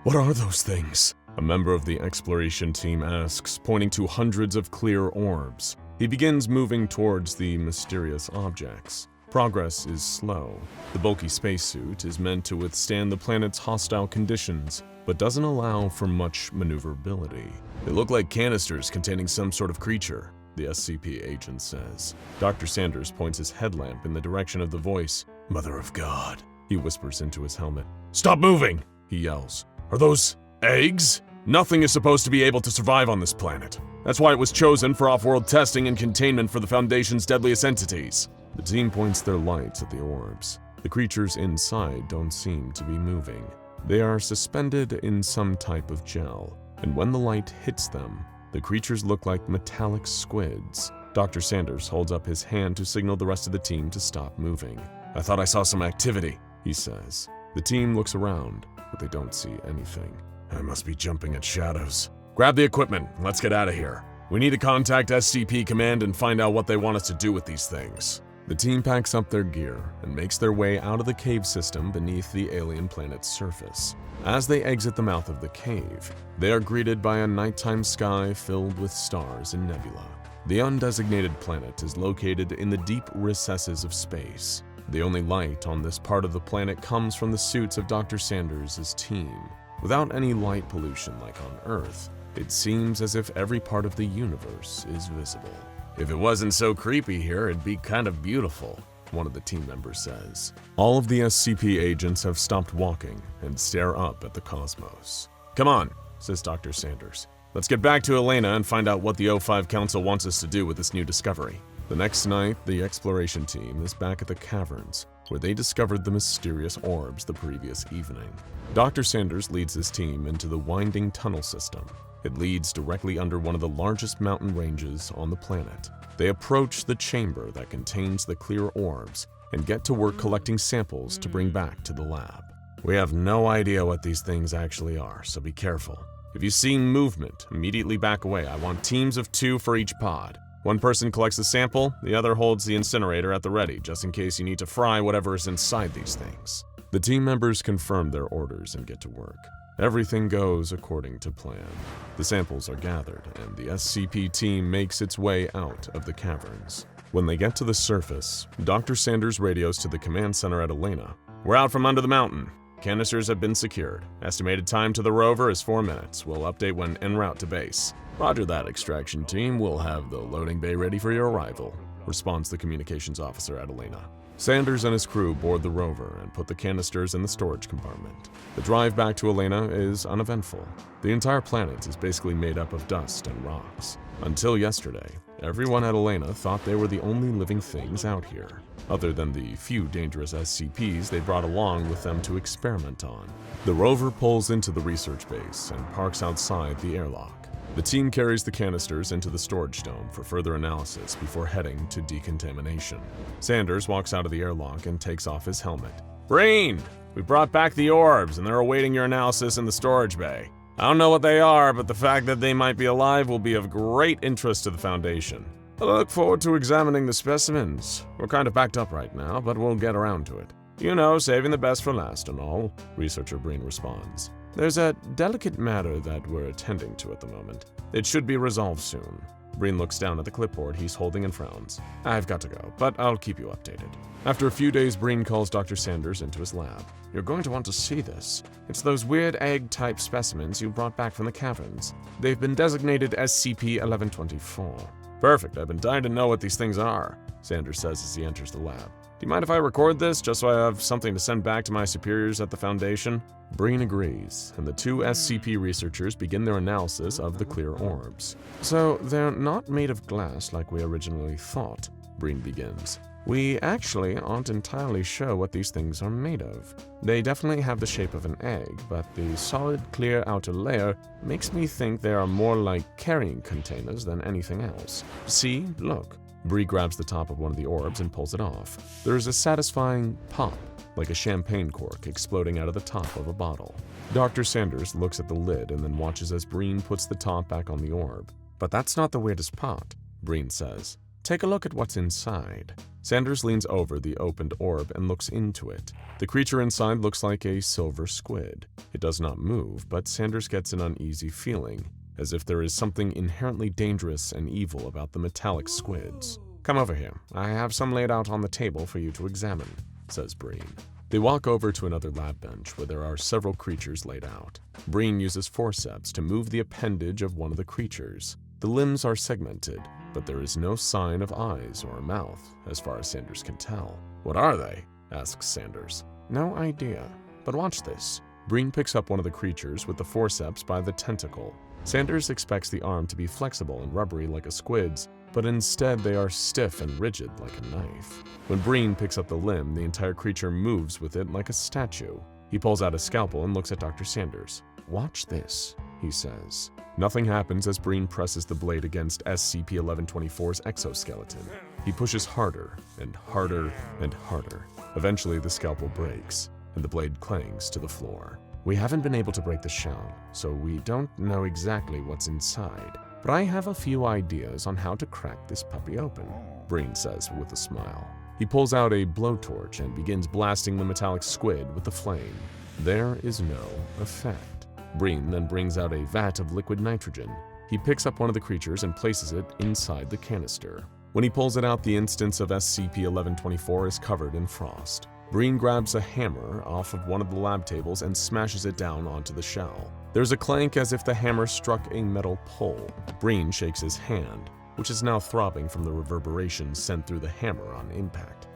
What are those things? A member of the exploration team asks, pointing to hundreds of clear orbs. He begins moving towards the mysterious objects. Progress is slow. The bulky spacesuit is meant to withstand the planet's hostile conditions, but doesn't allow for much maneuverability. They look like canisters containing some sort of creature, the SCP agent says. Dr. Sanders points his headlamp in the direction of the voice. Mother of God, he whispers into his helmet. Stop moving, he yells. Are those eggs? Nothing is supposed to be able to survive on this planet. That's why it was chosen for off-world testing and containment for the Foundation's deadliest entities. The team points their lights at the orbs. The creatures inside don't seem to be moving. They are suspended in some type of gel, and when the light hits them, the creatures look like metallic squids. Dr. Sanders holds up his hand to signal the rest of the team to stop moving. I thought I saw some activity, he says. The team looks around, but they don't see anything. I must be jumping at shadows. Grab the equipment, let's get out of here. We need to contact SCP Command and find out what they want us to do with these things. The team packs up their gear and makes their way out of the cave system beneath the alien planet's surface. As they exit the mouth of the cave, they are greeted by a nighttime sky filled with stars and nebula. The undesignated planet is located in the deep recesses of space. The only light on this part of the planet comes from the suits of Dr. Sanders' team. Without any light pollution like on Earth, it seems as if every part of the universe is visible. If it wasn't so creepy here, it'd be kind of beautiful, one of the team members says. All of the SCP agents have stopped walking and stare up at the cosmos. Come on, says Dr. Sanders. Let's get back to ILYENA and find out what the O5 Council wants us to do with this new discovery. The next night, the exploration team is back at the caverns, where they discovered the mysterious orbs the previous evening. Dr. Sanders leads his team into the winding tunnel system. It leads directly under one of the largest mountain ranges on the planet. They approach the chamber that contains the clear orbs and get to work collecting samples to bring back to the lab. We have no idea what these things actually are, so be careful. If you see movement, immediately back away. I want teams of 2 for each pod. One person collects the sample, the other holds the incinerator at the ready, just in case you need to fry whatever is inside these things. The team members confirm their orders and get to work. Everything goes according to plan. The samples are gathered, and the SCP team makes its way out of the caverns. When they get to the surface, Dr. Sanders radios to the command center at ILYENA. We're out from under the mountain. Canisters have been secured. Estimated time to the rover is 4 minutes. We'll update when en route to base. Roger that, extraction team. We'll have the loading bay ready for your arrival, responds the communications officer at ILYENA. Sanders and his crew board the rover and put the canisters in the storage compartment. The drive back to ILYENA is uneventful. The entire planet is basically made up of dust and rocks. Until yesterday, everyone at ILYENA thought they were the only living things out here, other than the few dangerous SCPs they brought along with them to experiment on. The rover pulls into the research base and parks outside the airlock. The team carries the canisters into the storage dome for further analysis before heading to decontamination. Sanders walks out of the airlock and takes off his helmet. Breen, we brought back the orbs and they're awaiting your analysis in the storage bay. I don't know what they are, but the fact that they might be alive will be of great interest to the Foundation. I look forward to examining the specimens. We're kind of backed up right now, but we'll get around to it. You know, saving the best for last and all, Researcher Breen responds. There's a delicate matter that we're attending to at the moment. It should be resolved soon. Breen looks down at the clipboard he's holding and frowns. I've got to go, but I'll keep you updated. After a few days, Breen calls Dr. Sanders into his lab. You're going to want to see this. It's those weird egg-type specimens you brought back from the caverns. They've been designated SCP-1124. Perfect, I've been dying to know what these things are, Sanders says as he enters the lab. Do you mind if I record this, just so I have something to send back to my superiors at the Foundation? Breen agrees, and the 2 SCP researchers begin their analysis of the clear orbs. So, they're not made of glass like we originally thought, Breen begins. We actually aren't entirely sure what these things are made of. They definitely have the shape of an egg, but the solid, clear outer layer makes me think they are more like carrying containers than anything else. See? Look. Bree grabs the top of one of the orbs and pulls it off. There's a satisfying pop, like a champagne cork exploding out of the top of a bottle. Dr. Sanders looks at the lid and then watches as Breen puts the top back on the orb. But that's not the weirdest part, Breen says. Take a look at what's inside. Sanders leans over the opened orb and looks into it. The creature inside looks like a silver squid. It does not move, but Sanders gets an uneasy feeling, as if there is something inherently dangerous and evil about the metallic squids. "Come over here. I have some laid out on the table for you to examine," says Breen. They walk over to another lab bench where there are several creatures laid out. Breen uses forceps to move the appendage of one of the creatures. The limbs are segmented, but there is no sign of eyes or a mouth, as far as Sanders can tell. "What are they?" asks Sanders. "No idea, but watch this." Breen picks up one of the creatures with the forceps by the tentacle. Sanders expects the arm to be flexible and rubbery like a squid's, but instead they are stiff and rigid like a knife. When Breen picks up the limb, the entire creature moves with it like a statue. He pulls out a scalpel and looks at Dr. Sanders. "Watch this," he says. Nothing happens as Breen presses the blade against SCP-1124's exoskeleton. He pushes harder and harder and harder. Eventually, the scalpel breaks, and the blade clangs to the floor. "We haven't been able to break the shell, so we don't know exactly what's inside. But I have a few ideas on how to crack this puppy open," Breen says with a smile. He pulls out a blowtorch and begins blasting the metallic squid with the flame. There is no effect. Breen then brings out a vat of liquid nitrogen. He picks up one of the creatures and places it inside the canister. When he pulls it out, the instance of SCP-1124 is covered in frost. Breen grabs a hammer off of one of the lab tables and smashes it down onto the shell. There's a clank as if the hammer struck a metal pole. Breen shakes his hand, which is now throbbing from the reverberations sent through the hammer on impact.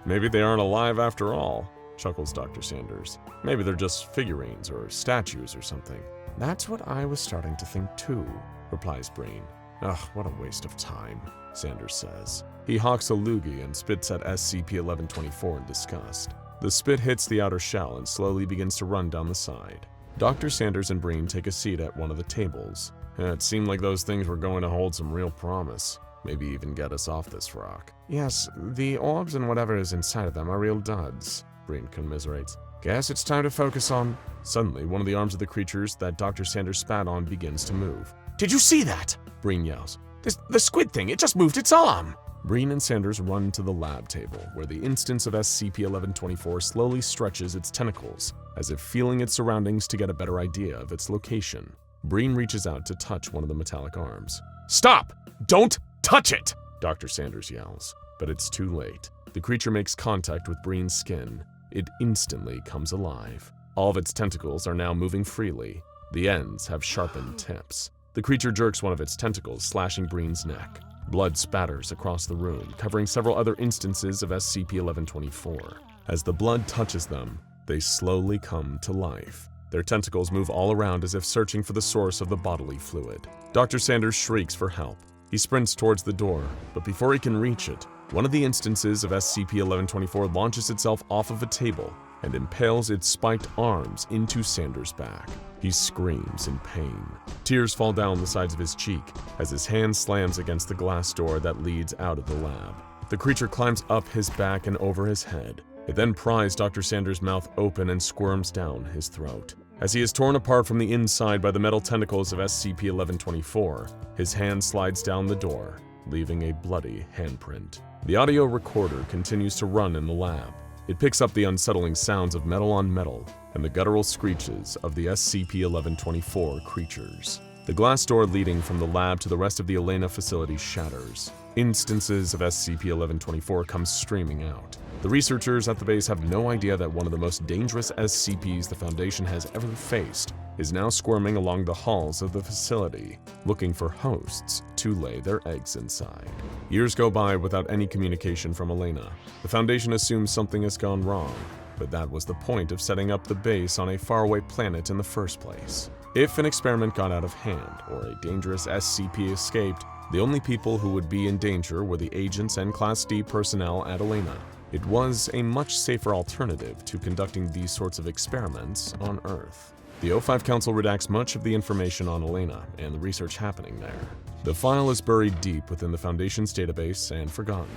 "Maybe they aren't alive after all," chuckles Dr. Sanders. "Maybe they're just figurines or statues or something." "That's what I was starting to think too," replies Breen. "Ugh, what a waste of time," Sanders says. He hawks a loogie and spits at SCP-1124 in disgust. The spit hits the outer shell and slowly begins to run down the side. Dr. Sanders and Breen take a seat at one of the tables. It seemed like those things were going to hold some real promise. Maybe even get us off this rock. "Yes, the orbs and whatever is inside of them are real duds," Breen commiserates. "Guess it's time to focus on..." Suddenly, one of the arms of the creatures that Dr. Sanders spat on begins to move. "Did you see that?" Breen yells. The squid thing, it just moved its arm!" Breen and Sanders run to the lab table, where the instance of SCP-1124 slowly stretches its tentacles, as if feeling its surroundings to get a better idea of its location. Breen reaches out to touch one of the metallic arms. "Stop! Don't touch it!" Dr. Sanders yells, but it's too late. The creature makes contact with Breen's skin. It instantly comes alive. All of its tentacles are now moving freely. The ends have sharpened tips. The creature jerks one of its tentacles, slashing Breen's neck. Blood spatters across the room, covering several other instances of SCP-1124. As the blood touches them, they slowly come to life. Their tentacles move all around as if searching for the source of the bodily fluid. Dr. Sanders shrieks for help. He sprints towards the door, but before he can reach it, one of the instances of SCP-1124 launches itself off of a table and impales its spiked arms into Sanders' back. He screams in pain. Tears fall down the sides of his cheek as his hand slams against the glass door that leads out of the lab. The creature climbs up his back and over his head. It then pries Dr. Sanders' mouth open and squirms down his throat. As he is torn apart from the inside by the metal tentacles of SCP-1124, his hand slides down the door, leaving a bloody handprint. The audio recorder continues to run in the lab. It picks up the unsettling sounds of metal on metal and the guttural screeches of the SCP-1124 creatures. The glass door leading from the lab to the rest of the ILYENA facility shatters. Instances of SCP-1124 come streaming out. The researchers at the base have no idea that one of the most dangerous SCPs the Foundation has ever faced is now squirming along the halls of the facility, looking for hosts to lay their eggs inside. Years go by without any communication from ILYENA. The Foundation assumes something has gone wrong, but that was the point of setting up the base on a faraway planet in the first place. If an experiment got out of hand, or a dangerous SCP escaped, the only people who would be in danger were the agents and Class D personnel at ILYENA. It was a much safer alternative to conducting these sorts of experiments on Earth. The O5 Council redacts much of the information on ILYENA and the research happening there. The file is buried deep within the Foundation's database and forgotten.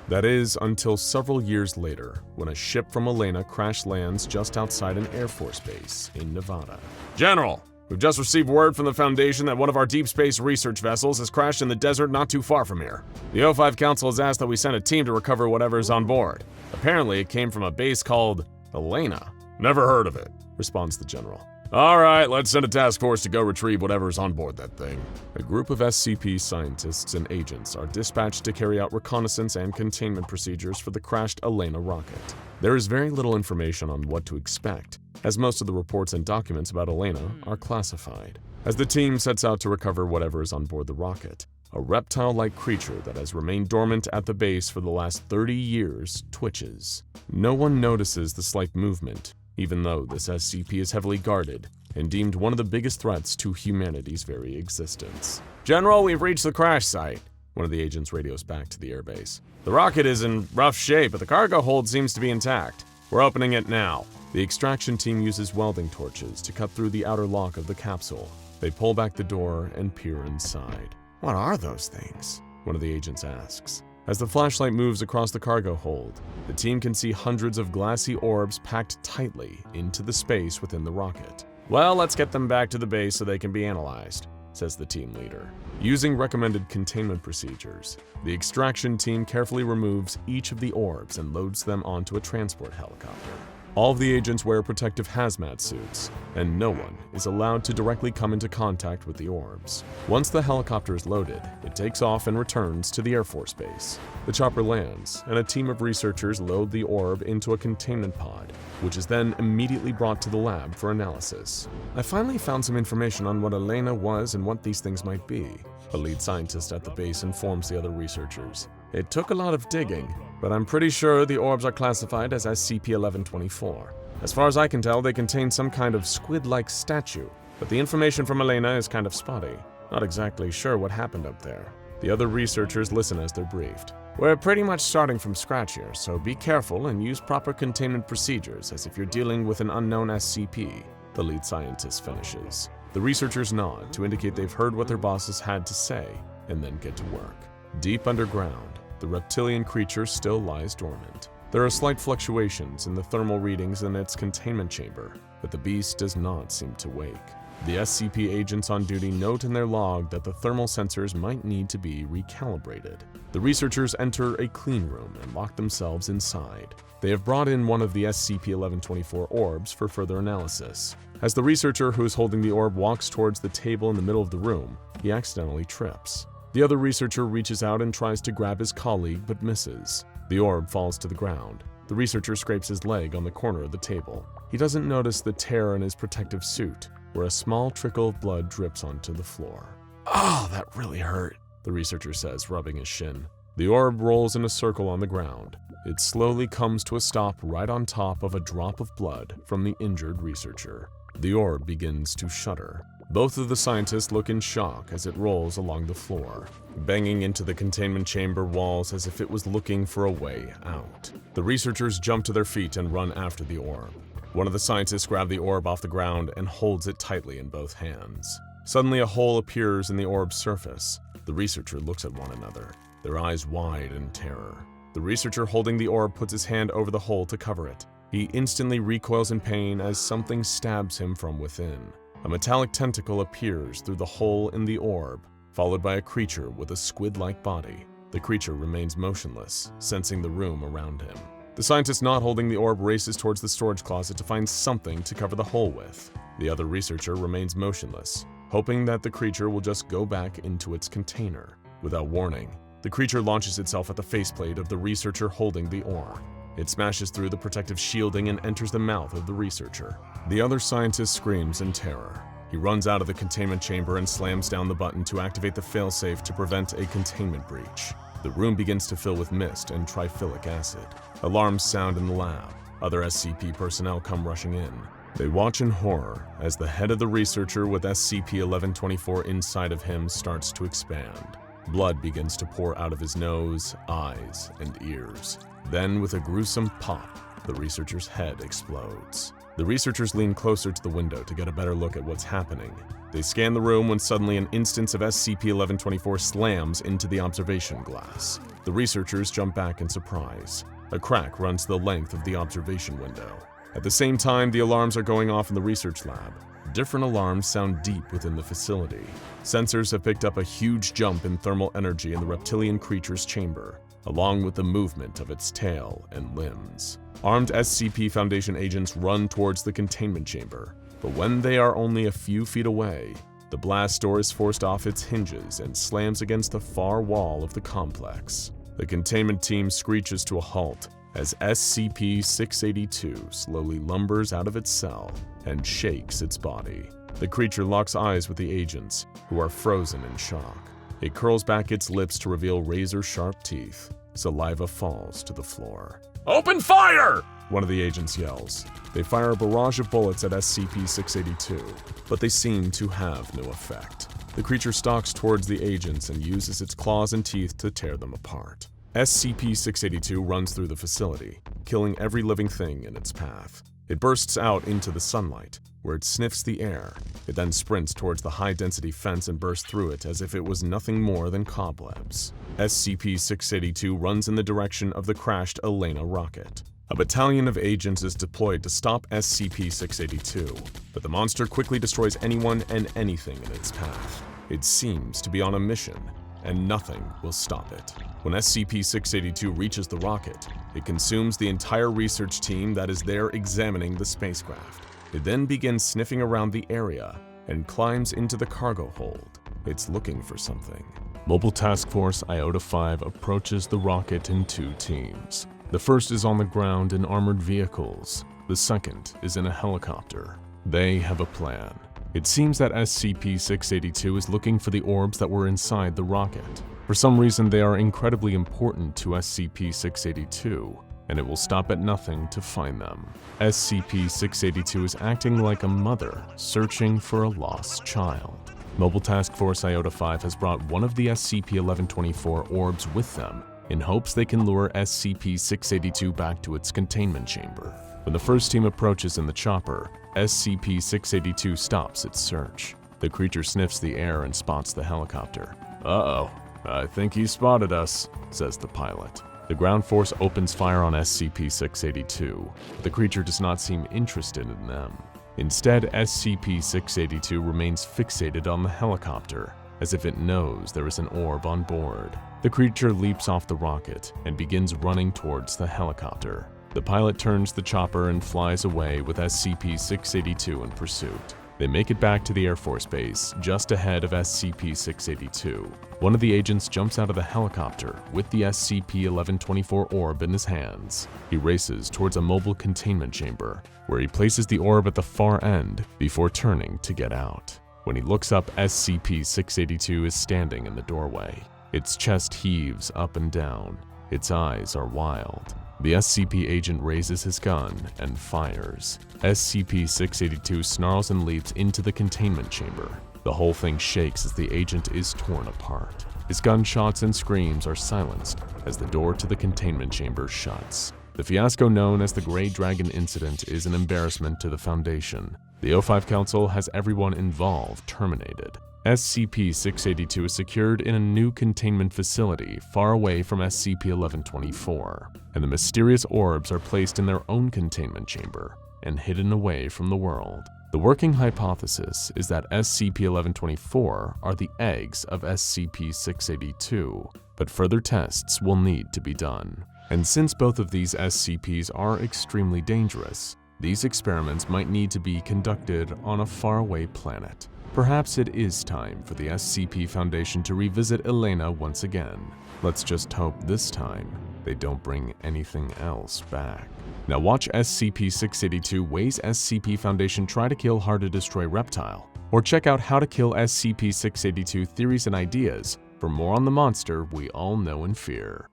That is, until several years later, when a ship from ILYENA crash lands just outside an Air Force base in Nevada. "General, We've just received word from the Foundation that one of our deep space research vessels has crashed in the desert not too far from here. The O5 Council has asked that we send a team to recover whatever is on board. Apparently, it came from a base called ILYENA. Never heard of it, responds the General. All right, let's send a task force to go retrieve whatever's on board that thing. A group of SCP scientists and agents are dispatched to carry out reconnaissance and containment procedures for the crashed ILYENA rocket. There is very little information on what to expect, as most of the reports and documents about ILYENA are classified. As the team sets out to recover whatever is on board the rocket, a reptile-like creature that has remained dormant at the base for the last 30 years twitches. No one notices the slight movement, even though this SCP is heavily guarded and deemed one of the biggest threats to humanity's very existence. General, we've reached the crash site. One of the agents radios back to the airbase. The rocket is in rough shape, but the cargo hold seems to be intact. We're opening it now. The extraction team uses welding torches to cut through the outer lock of the capsule. They pull back the door and peer inside. What are those things? One of the agents asks. As the flashlight moves across the cargo hold, the team can see hundreds of glassy orbs packed tightly into the space within the rocket. Well, let's get them back to the base so they can be analyzed, says the team leader. Using recommended containment procedures, the extraction team carefully removes each of the orbs and loads them onto a transport helicopter. All of the agents wear protective hazmat suits, and no one is allowed to directly come into contact with the orbs. Once the helicopter is loaded, it takes off and returns to the Air Force Base. The chopper lands, and a team of researchers load the orb into a containment pod, which is then immediately brought to the lab for analysis. I finally found some information on what ILYENA was and what these things might be. The lead scientist at the base informs the other researchers. It took a lot of digging, but I'm pretty sure the orbs are classified as SCP-1124. As far as I can tell, they contain some kind of squid-like statue, but the information from ILYENA is kind of spotty. Not exactly sure what happened up there. The other researchers listen as they're briefed. We're pretty much starting from scratch here, so be careful and use proper containment procedures as if you're dealing with an unknown SCP, the lead scientist finishes. The researchers nod to indicate they've heard what their bosses had to say, and then get to work. Deep underground, the reptilian creature still lies dormant. There are slight fluctuations in the thermal readings in its containment chamber, but the beast does not seem to wake. The SCP agents on duty note in their log that the thermal sensors might need to be recalibrated. The researchers enter a clean room and lock themselves inside. They have brought in one of the SCP-1124 orbs for further analysis. As the researcher who is holding the orb walks towards the table in the middle of the room, he accidentally trips. The other researcher reaches out and tries to grab his colleague but misses. The orb falls to the ground. The researcher scrapes his leg on the corner of the table. He doesn't notice the tear in his protective suit, where a small trickle of blood drips onto the floor. "Oh, that really hurt," the researcher says, rubbing his shin. The orb rolls in a circle on the ground. It slowly comes to a stop right on top of a drop of blood from the injured researcher. The orb begins to shudder. Both of the scientists look in shock as it rolls along the floor, banging into the containment chamber walls as if it was looking for a way out. The researchers jump to their feet and run after the orb. One of the scientists grabs the orb off the ground and holds it tightly in both hands. Suddenly, a hole appears in the orb's surface. The researcher looks at one another, their eyes wide in terror. The researcher holding the orb puts his hand over the hole to cover it. He instantly recoils in pain as something stabs him from within. A metallic tentacle appears through the hole in the orb, followed by a creature with a squid-like body. The creature remains motionless, sensing the room around him. The scientist not holding the orb races towards the storage closet to find something to cover the hole with. The other researcher remains motionless, hoping that the creature will just go back into its container. Without warning, the creature launches itself at the faceplate of the researcher holding the orb. It smashes through the protective shielding and enters the mouth of the researcher. The other scientist screams in terror. He runs out of the containment chamber and slams down the button to activate the failsafe to prevent a containment breach. The room begins to fill with mist and trifilic acid. Alarms sound in the lab. Other SCP personnel come rushing in. They watch in horror as the head of the researcher with SCP-1124 inside of him starts to expand. Blood begins to pour out of his nose, eyes, and ears. Then, with a gruesome pop, the researcher's head explodes. The researchers lean closer to the window to get a better look at what's happening. They scan the room when suddenly an instance of SCP-1124 slams into the observation glass. The researchers jump back in surprise. A crack runs the length of the observation window. At the same time, the alarms are going off in the research lab. different alarms sound deep within the facility. Sensors have picked up a huge jump in thermal energy in the reptilian creature's chamber, along with the movement of its tail and limbs. Armed SCP Foundation agents run towards the containment chamber, but when they are only a few feet away, the blast door is forced off its hinges and slams against the far wall of the complex. The containment team screeches to a halt as SCP-682 slowly lumbers out of its cell and shakes its body. The creature locks eyes with the agents, who are frozen in shock. It curls back its lips to reveal razor-sharp teeth. Saliva falls to the floor. "Open fire!" one of the agents yells. They fire a barrage of bullets at SCP-682, but they seem to have no effect. The creature stalks towards the agents and uses its claws and teeth to tear them apart. SCP-682 runs through the facility, killing every living thing in its path. It bursts out into the sunlight, where it sniffs the air. It then sprints towards the high-density fence and bursts through it as if it was nothing more than cobwebs. SCP-682 runs in the direction of the crashed ILYENA rocket. A battalion of agents is deployed to stop SCP-682, but the monster quickly destroys anyone and anything in its path. It seems to be on a mission, and nothing will stop it. When SCP-682 reaches the rocket, it consumes the entire research team that is there examining the spacecraft. It then begins sniffing around the area and climbs into the cargo hold. It's looking for something. Mobile Task Force IOTA-5 approaches the rocket in 2 teams. The first is on the ground in armored vehicles. The second is in a helicopter. They have a plan. It seems that SCP-682 is looking for the orbs that were inside the rocket. For some reason, they are incredibly important to SCP-682, and it will stop at nothing to find them. SCP-682 is acting like a mother searching for a lost child. Mobile Task Force IOTA-5 has brought one of the SCP-1124 orbs with them in hopes they can lure SCP-682 back to its containment chamber. When the first team approaches in the chopper, SCP-682 stops its search. The creature sniffs the air and spots the helicopter. "Uh-oh, I think he spotted us," says the pilot. The ground force opens fire on SCP-682, but the creature does not seem interested in them. Instead, SCP-682 remains fixated on the helicopter, as if it knows there is an orb on board. The creature leaps off the rocket and begins running towards the helicopter. The pilot turns the chopper and flies away with SCP-682 in pursuit. They make it back to the Air Force Base, just ahead of SCP-682. One of the agents jumps out of the helicopter with the SCP-1124 orb in his hands. He races towards a mobile containment chamber, where he places the orb at the far end before turning to get out. When he looks up, SCP-682 is standing in the doorway. Its chest heaves up and down. Its eyes are wild. The SCP agent raises his gun and fires. SCP-682 snarls and leaps into the containment chamber. The whole thing shakes as the agent is torn apart. His gunshots and screams are silenced as the door to the containment chamber shuts. The fiasco known as the Grey Dragon Incident is an embarrassment to the Foundation. The O5 Council has everyone involved terminated. SCP-682 is secured in a new containment facility far away from SCP-1124, and the mysterious orbs are placed in their own containment chamber and hidden away from the world. The working hypothesis is that SCP-1124 are the eggs of SCP-682, but further tests will need to be done. And since both of these SCPs are extremely dangerous, these experiments might need to be conducted on a faraway planet. Perhaps it is time for the SCP Foundation to revisit ILYENA once again. Let's just hope this time they don't bring anything else back. Now watch SCP-682 Wei's SCP Foundation try to kill hard-to-destroy reptile, or check out How to Kill SCP-682 Theories and Ideas for more on the monster we all know and fear.